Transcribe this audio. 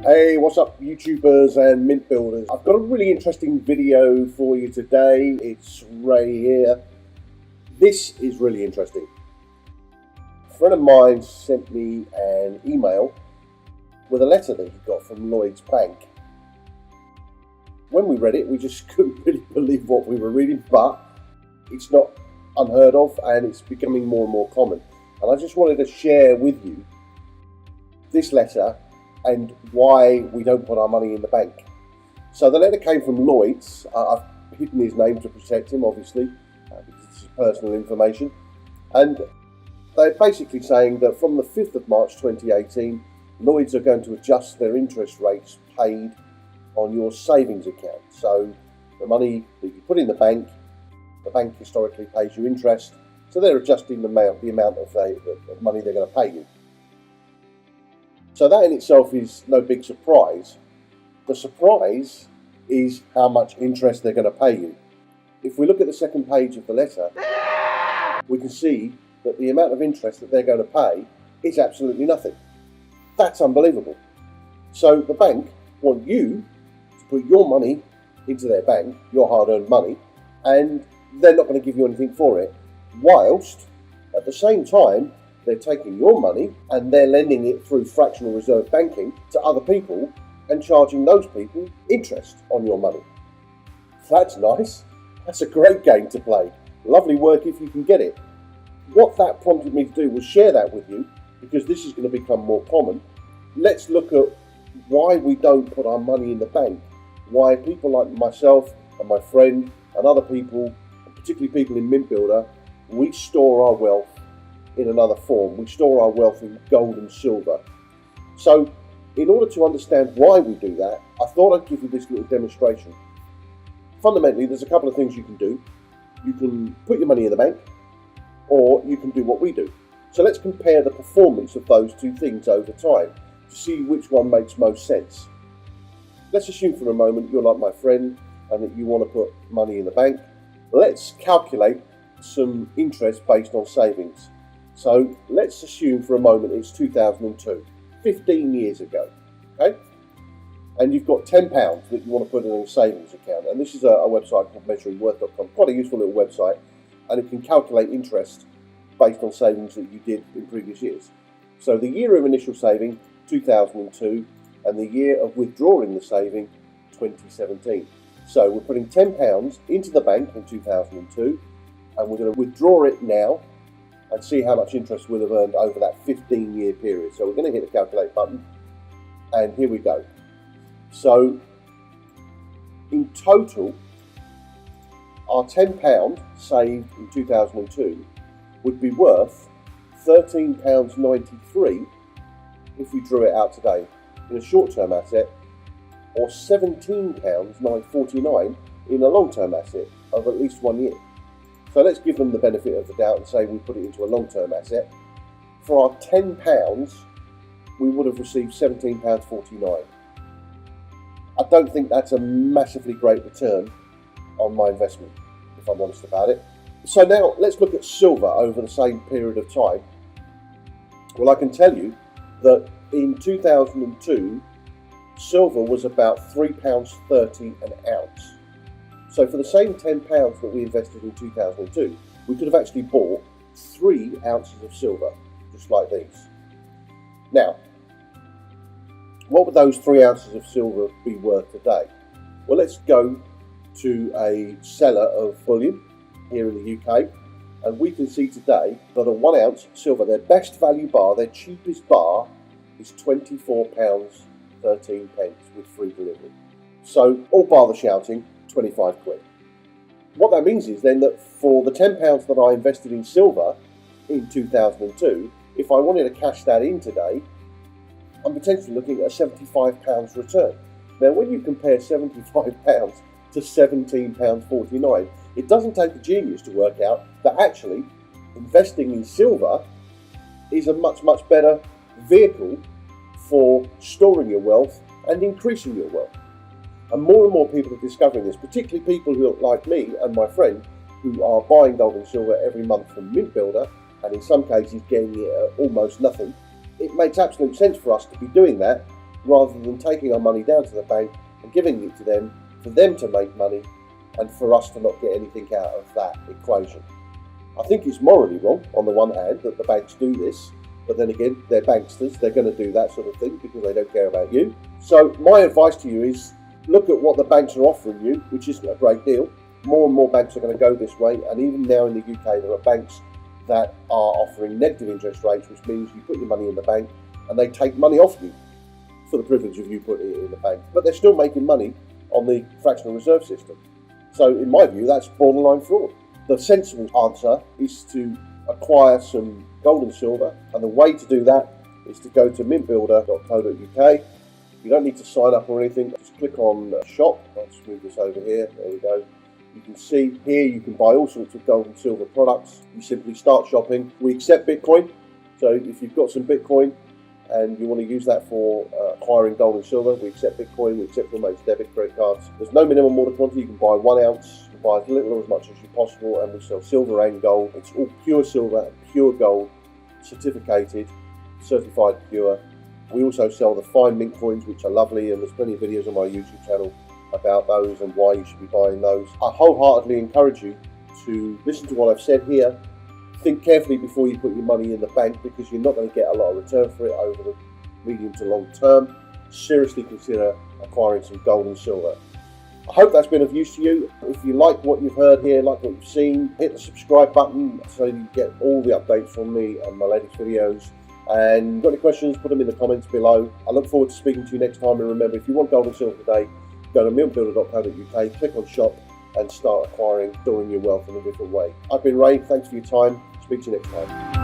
Hey, what's up YouTubers and mint builders? I've got a really interesting video for you today. It's Ray here. This is really interesting. A friend of mine sent me an email with a letter that he got from Lloyd's Bank. When we read it, we just couldn't really believe what we were reading, but it's not unheard of and it's becoming more and more common. And I just wanted to share with you this letter and why we don't put our money in the bank. So the letter came from Lloyd's. I've hidden his name to protect him, obviously, because this is personal information. And they're basically saying that from the 5th of March 2018, Lloyd's are going to adjust their interest rates paid on your savings account. So the money that you put in the bank historically pays you interest. So they're adjusting the amount of money they're going to pay you. So that in itself is no big surprise. The surprise is how much interest they're going to pay you. If we look at the second page of the letter, we can see that the amount of interest that they're going to pay is absolutely nothing. That's unbelievable. So the bank want you to put your money into their bank, your hard-earned money, and they're not going to give you anything for it, whilst at the same time they're taking your money and they're lending it through fractional reserve banking to other people and charging those people interest on your money. That's nice. That's a great game to play. Lovely work if you can get it. What that prompted me to do was share that with you, because this is going to become more common. Let's look at why we don't put our money in the bank. Why people like myself and my friend and other people, particularly people in MintBuilder, we store our wealth in another form. We store our wealth in gold and silver. So in order to understand why we do that, I thought I'd give you this little demonstration. Fundamentally, there's a couple of things you can do. You can put your money in the bank, or you can do what we do. So let's compare the performance of those two things over time to see which one makes most sense. Let's assume for a moment you're like my friend and that you want to put money in the bank. Let's calculate some interest based on savings. So let's assume for a moment it's 2002, 15 years ago, okay? And you've got £10 that you want to put in a savings account. And this is a website called measuringworth.com, quite a useful little website, and it can calculate interest based on savings that you did in previous years. So the year of initial saving, 2002, and the year of withdrawing the saving, 2017. So we're putting £10 into the bank in 2002, and we're going to withdraw it now and see how much interest we'll have earned over that 15-year period. So we're going to hit the calculate button, and here we go. So in total, our £10 saved in 2002 would be worth £13.93 if we drew it out today in a short-term asset, or £17.49 in a long-term asset of at least 1 year. So let's give them the benefit of the doubt and say we put it into a long-term asset. For our £10, we would have received £17.49. I don't think that's a massively great return on my investment, if I'm honest about it. So now let's look at silver over the same period of time. Well, I can tell you that in 2002, silver was about £3.30 an ounce. So for the same £10 that we invested in 2002, we could have actually bought 3 ounces of silver, just like these. Now, what would those 3 ounces of silver be worth today? Well, let's go to a seller of bullion here in the UK, and we can see today that a 1 ounce silver, their best value bar, their cheapest bar, is £24.13 with free delivery. So all bar the shouting, 25 quid. What that means is then that for the £10 that I invested in silver in 2002, if I wanted to cash that in today, I'm potentially looking at a £75 return. Now, when you compare £75 to £17.49, it doesn't take a genius to work out that actually investing in silver is a much, much better vehicle for storing your wealth and increasing your wealth. And more people are discovering this, particularly people who are like me and my friend, who are buying gold and silver every month from MintBuilder, and in some cases getting it at almost nothing. It makes absolute sense for us to be doing that rather than taking our money down to the bank and giving it to them for them to make money and for us to not get anything out of that equation. I think it's morally wrong on the one hand that the banks do this, but then again, they're banksters, they're going to do that sort of thing because they don't care about you. So my advice to you is look at what the banks are offering you, which isn't a great deal. More and more banks are going to go this way, and even now in the UK there are banks that are offering negative interest rates, which means you put your money in the bank and they take money off you for the privilege of you putting it in the bank. But they're still making money on the fractional reserve system. So in my view, that's borderline fraud. The sensible answer is to acquire some gold and silver, and the way to do that is to go to mintbuilder.co.uk. You don't need to sign up or anything, just click on shop. Let's move this over here, there we go. You can see here you can buy all sorts of gold and silver products. You simply start shopping. We accept Bitcoin, so if you've got some Bitcoin and you want to use that for acquiring gold and silver, we accept Bitcoin, we accept your mate's debit, credit cards. There's no minimum order quantity. You can buy 1 ounce, you can buy as little or as much as you possible, and we sell silver and gold. It's all pure silver and pure gold, certificated, certified pure. We also sell the fine mint coins, which are lovely, and there's plenty of videos on my YouTube channel about those and why you should be buying those. I wholeheartedly encourage you to listen to what I've said here. Think carefully before you put your money in the bank, because you're not going to get a lot of return for it over the medium to long term. Seriously consider acquiring some gold and silver. I hope that's been of use to you. If you like what you've heard here, like what you've seen, hit the subscribe button so you get all the updates from me and my latest videos. And if you've got any questions, put them in the comments below. I look forward to speaking to you next time. And remember, if you want gold and silver today, go to mintbuilder.co.uk, click on shop and start acquiring, storing your wealth in a different way. I've been Ray, thanks for your time. Speak to you next time.